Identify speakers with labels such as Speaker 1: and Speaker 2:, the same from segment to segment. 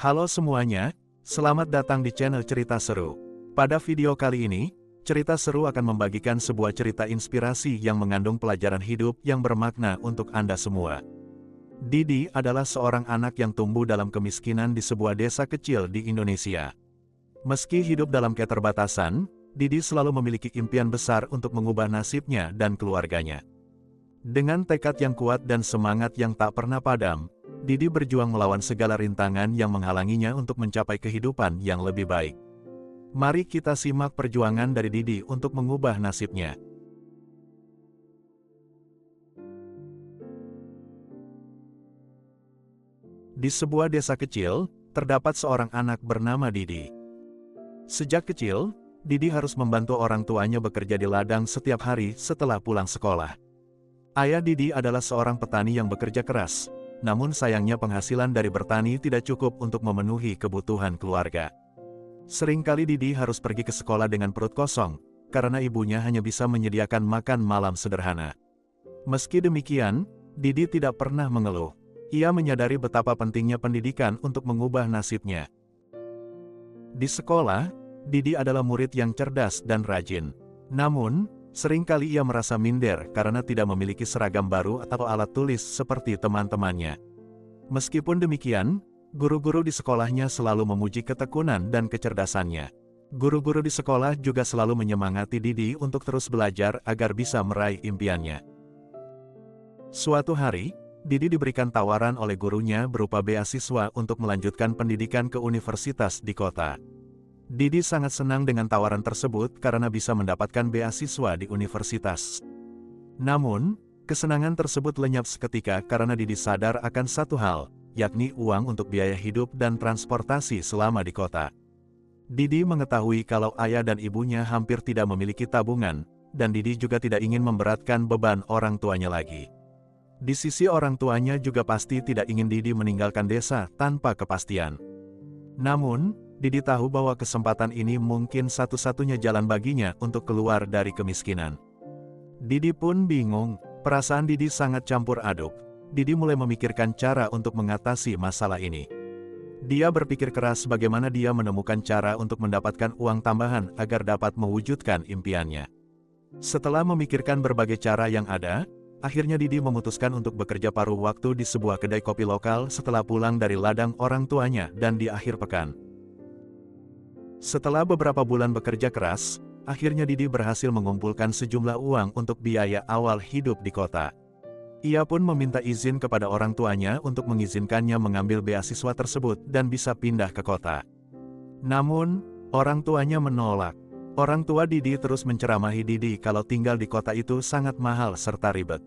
Speaker 1: Halo semuanya, selamat datang di channel Cerita Seru. Pada video kali ini, Cerita Seru akan membagikan sebuah cerita inspirasi yang mengandung pelajaran hidup yang bermakna untuk Anda semua. Didi adalah seorang anak yang tumbuh dalam kemiskinan di sebuah desa kecil di Indonesia. Meski hidup dalam keterbatasan, Didi selalu memiliki impian besar untuk mengubah nasibnya dan keluarganya. Dengan tekad yang kuat dan semangat yang tak pernah padam, Didi berjuang melawan segala rintangan yang menghalanginya untuk mencapai kehidupan yang lebih baik. Mari kita simak perjuangan dari Didi untuk mengubah nasibnya. Di sebuah desa kecil, terdapat seorang anak bernama Didi. Sejak kecil, Didi harus membantu orang tuanya bekerja di ladang setiap hari setelah pulang sekolah. Ayah Didi adalah seorang petani yang bekerja keras, namun sayangnya penghasilan dari bertani tidak cukup untuk memenuhi kebutuhan keluarga. Seringkali Didi harus pergi ke sekolah dengan perut kosong, karena ibunya hanya bisa menyediakan makan malam sederhana. Meski demikian, Didi tidak pernah mengeluh. Ia menyadari betapa pentingnya pendidikan untuk mengubah nasibnya. Di sekolah, Didi adalah murid yang cerdas dan rajin. Namun, seringkali ia merasa minder karena tidak memiliki seragam baru atau alat tulis seperti teman-temannya. Meskipun demikian, guru-guru di sekolahnya selalu memuji ketekunan dan kecerdasannya. Guru-guru di sekolah juga selalu menyemangati Didi untuk terus belajar agar bisa meraih impiannya. Suatu hari, Didi diberikan tawaran oleh gurunya berupa beasiswa untuk melanjutkan pendidikan ke universitas di kota. Didi sangat senang dengan tawaran tersebut karena bisa mendapatkan beasiswa di universitas. Namun, kesenangan tersebut lenyap seketika karena Didi sadar akan satu hal, yakni uang untuk biaya hidup dan transportasi selama di kota. Didi mengetahui kalau ayah dan ibunya hampir tidak memiliki tabungan, dan Didi juga tidak ingin memberatkan beban orang tuanya lagi. Di sisi orang tuanya juga pasti tidak ingin Didi meninggalkan desa tanpa kepastian. Namun, Didi tahu bahwa kesempatan ini mungkin satu-satunya jalan baginya untuk keluar dari kemiskinan. Didi pun bingung, perasaan Didi sangat campur aduk. Didi mulai memikirkan cara untuk mengatasi masalah ini. Dia berpikir keras bagaimana dia menemukan cara untuk mendapatkan uang tambahan agar dapat mewujudkan impiannya. Setelah memikirkan berbagai cara yang ada, akhirnya Didi memutuskan untuk bekerja paruh waktu di sebuah kedai kopi lokal setelah pulang dari ladang orang tuanya dan di akhir pekan. Setelah beberapa bulan bekerja keras, akhirnya Didi berhasil mengumpulkan sejumlah uang untuk biaya awal hidup di kota. Ia pun meminta izin kepada orang tuanya untuk mengizinkannya mengambil beasiswa tersebut dan bisa pindah ke kota. Namun, orang tuanya menolak. Orang tua Didi terus menceramahi Didi kalau tinggal di kota itu sangat mahal serta ribet.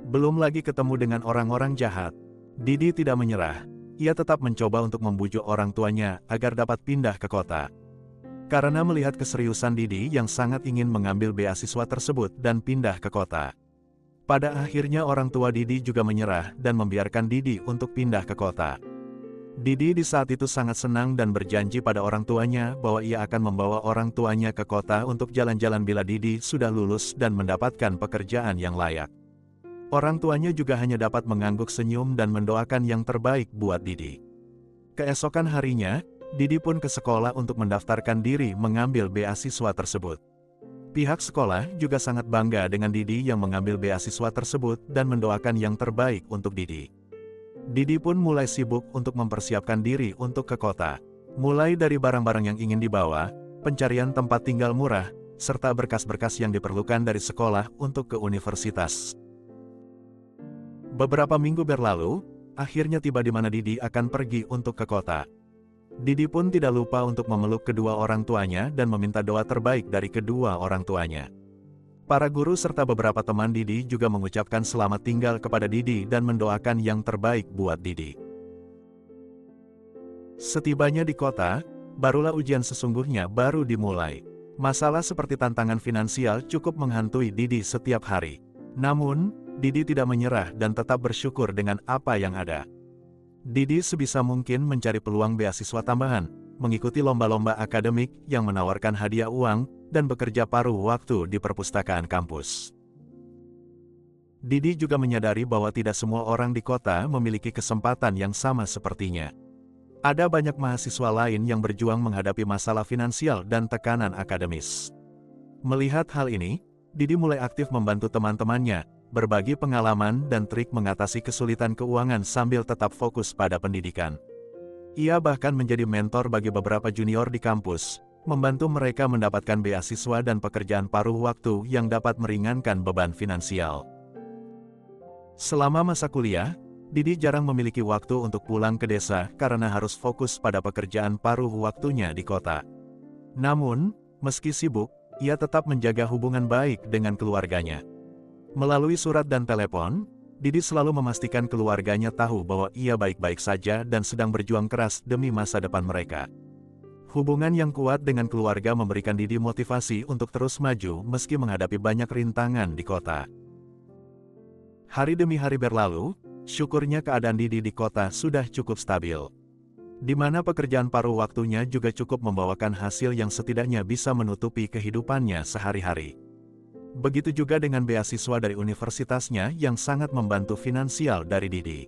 Speaker 1: Belum lagi ketemu dengan orang-orang jahat. Didi tidak menyerah. Ia tetap mencoba untuk membujuk orang tuanya agar dapat pindah ke kota. Karena melihat keseriusan Didi yang sangat ingin mengambil beasiswa tersebut dan pindah ke kota. Pada akhirnya orang tua Didi juga menyerah dan membiarkan Didi untuk pindah ke kota. Didi di saat itu sangat senang dan berjanji pada orang tuanya bahwa ia akan membawa orang tuanya ke kota untuk jalan-jalan bila Didi sudah lulus dan mendapatkan pekerjaan yang layak. Orang tuanya juga hanya dapat mengangguk senyum dan mendoakan yang terbaik buat Didi. Keesokan harinya, Didi pun ke sekolah untuk mendaftarkan diri mengambil beasiswa tersebut. Pihak sekolah juga sangat bangga dengan Didi yang mengambil beasiswa tersebut dan mendoakan yang terbaik untuk Didi. Didi pun mulai sibuk untuk mempersiapkan diri untuk ke kota. Mulai dari barang-barang yang ingin dibawa, pencarian tempat tinggal murah, serta berkas-berkas yang diperlukan dari sekolah untuk ke universitas. Beberapa minggu berlalu, akhirnya tiba di mana Didi akan pergi untuk ke kota. Didi pun tidak lupa untuk memeluk kedua orang tuanya dan meminta doa terbaik dari kedua orang tuanya. Para guru serta beberapa teman Didi juga mengucapkan selamat tinggal kepada Didi dan mendoakan yang terbaik buat Didi. Setibanya di kota, barulah ujian sesungguhnya baru dimulai. Masalah seperti tantangan finansial cukup menghantui Didi setiap hari. Namun, Didi tidak menyerah dan tetap bersyukur dengan apa yang ada. Didi sebisa mungkin mencari peluang beasiswa tambahan, mengikuti lomba-lomba akademik yang menawarkan hadiah uang, dan bekerja paruh waktu di perpustakaan kampus. Didi juga menyadari bahwa tidak semua orang di kota memiliki kesempatan yang sama sepertinya. Ada banyak mahasiswa lain yang berjuang menghadapi masalah finansial dan tekanan akademis. Melihat hal ini, Didi mulai aktif membantu teman-temannya, berbagi pengalaman dan trik mengatasi kesulitan keuangan sambil tetap fokus pada pendidikan. Ia bahkan menjadi mentor bagi beberapa junior di kampus, membantu mereka mendapatkan beasiswa dan pekerjaan paruh waktu yang dapat meringankan beban finansial. Selama masa kuliah, Didi jarang memiliki waktu untuk pulang ke desa karena harus fokus pada pekerjaan paruh waktunya di kota. Namun, meski sibuk, ia tetap menjaga hubungan baik dengan keluarganya. Melalui surat dan telepon, Didi selalu memastikan keluarganya tahu bahwa ia baik-baik saja dan sedang berjuang keras demi masa depan mereka. Hubungan yang kuat dengan keluarga memberikan Didi motivasi untuk terus maju meski menghadapi banyak rintangan di kota. Hari demi hari berlalu, syukurnya keadaan Didi di kota sudah cukup stabil, di mana pekerjaan paruh waktunya juga cukup membawakan hasil yang setidaknya bisa menutupi kehidupannya sehari-hari. Begitu juga dengan beasiswa dari universitasnya yang sangat membantu finansial dari Didi.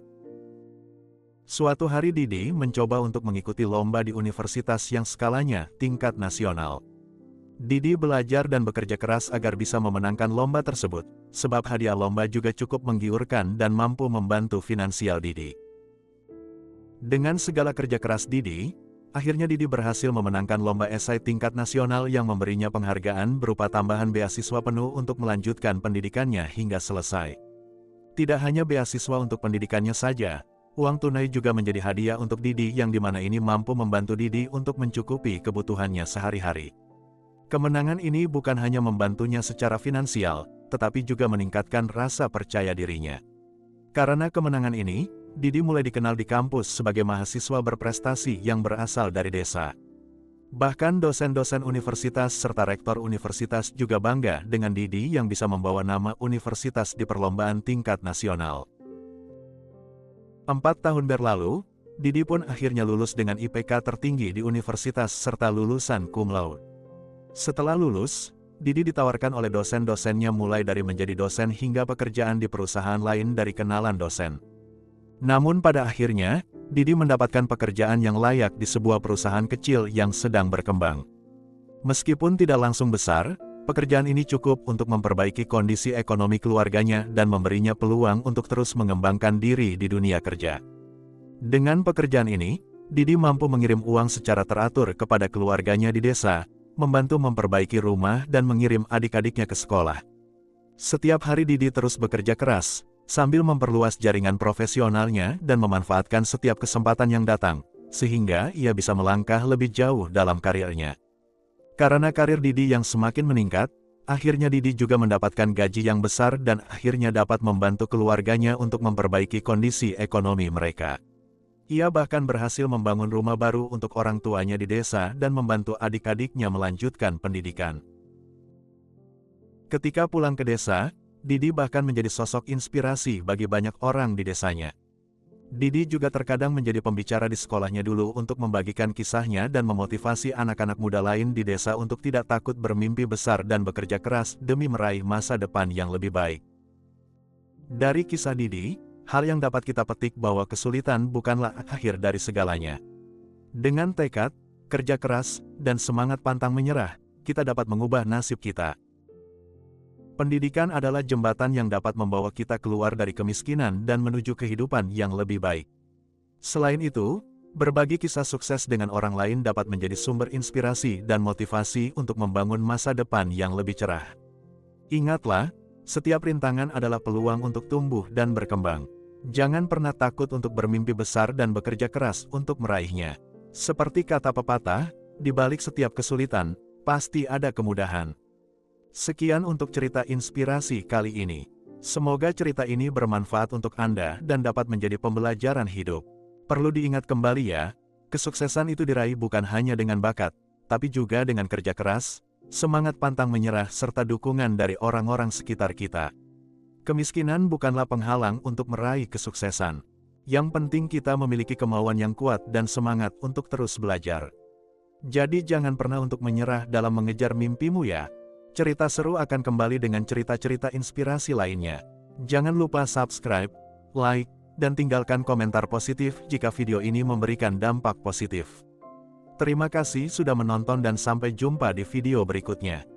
Speaker 1: Suatu hari Didi mencoba untuk mengikuti lomba di universitas yang skalanya tingkat nasional. Didi belajar dan bekerja keras agar bisa memenangkan lomba tersebut, sebab hadiah lomba juga cukup menggiurkan dan mampu membantu finansial Didi. Dengan segala kerja keras Didi, akhirnya Didi berhasil memenangkan lomba esai tingkat nasional yang memberinya penghargaan berupa tambahan beasiswa penuh untuk melanjutkan pendidikannya hingga selesai. Tidak hanya beasiswa untuk pendidikannya saja, uang tunai juga menjadi hadiah untuk Didi yang dimana ini mampu membantu Didi untuk mencukupi kebutuhannya sehari-hari. Kemenangan ini bukan hanya membantunya secara finansial, tetapi juga meningkatkan rasa percaya dirinya. Karena kemenangan ini, Didi mulai dikenal di kampus sebagai mahasiswa berprestasi yang berasal dari desa. Bahkan dosen-dosen universitas serta rektor universitas juga bangga dengan Didi yang bisa membawa nama universitas di perlombaan tingkat nasional. 4 tahun berlalu, Didi pun akhirnya lulus dengan IPK tertinggi di universitas serta lulusan cum laude. Setelah lulus, Didi ditawarkan oleh dosen-dosennya mulai dari menjadi dosen hingga pekerjaan di perusahaan lain dari kenalan dosen. Namun pada akhirnya, Didi mendapatkan pekerjaan yang layak di sebuah perusahaan kecil yang sedang berkembang. Meskipun tidak langsung besar, pekerjaan ini cukup untuk memperbaiki kondisi ekonomi keluarganya dan memberinya peluang untuk terus mengembangkan diri di dunia kerja. Dengan pekerjaan ini, Didi mampu mengirim uang secara teratur kepada keluarganya di desa, membantu memperbaiki rumah dan mengirim adik-adiknya ke sekolah. Setiap hari Didi terus bekerja keras, sambil memperluas jaringan profesionalnya dan memanfaatkan setiap kesempatan yang datang, sehingga ia bisa melangkah lebih jauh dalam karirnya. Karena karir Didi yang semakin meningkat, akhirnya Didi juga mendapatkan gaji yang besar dan akhirnya dapat membantu keluarganya untuk memperbaiki kondisi ekonomi mereka. Ia bahkan berhasil membangun rumah baru untuk orang tuanya di desa dan membantu adik-adiknya melanjutkan pendidikan. Ketika pulang ke desa, Didi bahkan menjadi sosok inspirasi bagi banyak orang di desanya. Didi juga terkadang menjadi pembicara di sekolahnya dulu untuk membagikan kisahnya dan memotivasi anak-anak muda lain di desa untuk tidak takut bermimpi besar dan bekerja keras demi meraih masa depan yang lebih baik. Dari kisah Didi, hal yang dapat kita petik bahwa kesulitan bukanlah akhir dari segalanya. Dengan tekad, kerja keras, dan semangat pantang menyerah, kita dapat mengubah nasib kita. Pendidikan adalah jembatan yang dapat membawa kita keluar dari kemiskinan dan menuju kehidupan yang lebih baik. Selain itu, berbagi kisah sukses dengan orang lain dapat menjadi sumber inspirasi dan motivasi untuk membangun masa depan yang lebih cerah. Ingatlah, setiap rintangan adalah peluang untuk tumbuh dan berkembang. Jangan pernah takut untuk bermimpi besar dan bekerja keras untuk meraihnya. Seperti kata pepatah, di balik setiap kesulitan, pasti ada kemudahan. Sekian untuk cerita inspirasi kali ini. Semoga cerita ini bermanfaat untuk Anda dan dapat menjadi pembelajaran hidup. Perlu diingat kembali ya, kesuksesan itu diraih bukan hanya dengan bakat, tapi juga dengan kerja keras, semangat pantang menyerah serta dukungan dari orang-orang sekitar kita. Kemiskinan bukanlah penghalang untuk meraih kesuksesan. Yang penting kita memiliki kemauan yang kuat dan semangat untuk terus belajar. Jadi jangan pernah untuk menyerah dalam mengejar mimpimu ya. Cerita seru akan kembali dengan cerita-cerita inspirasi lainnya. Jangan lupa subscribe, like, dan tinggalkan komentar positif jika video ini memberikan dampak positif. Terima kasih sudah menonton dan sampai jumpa di video berikutnya.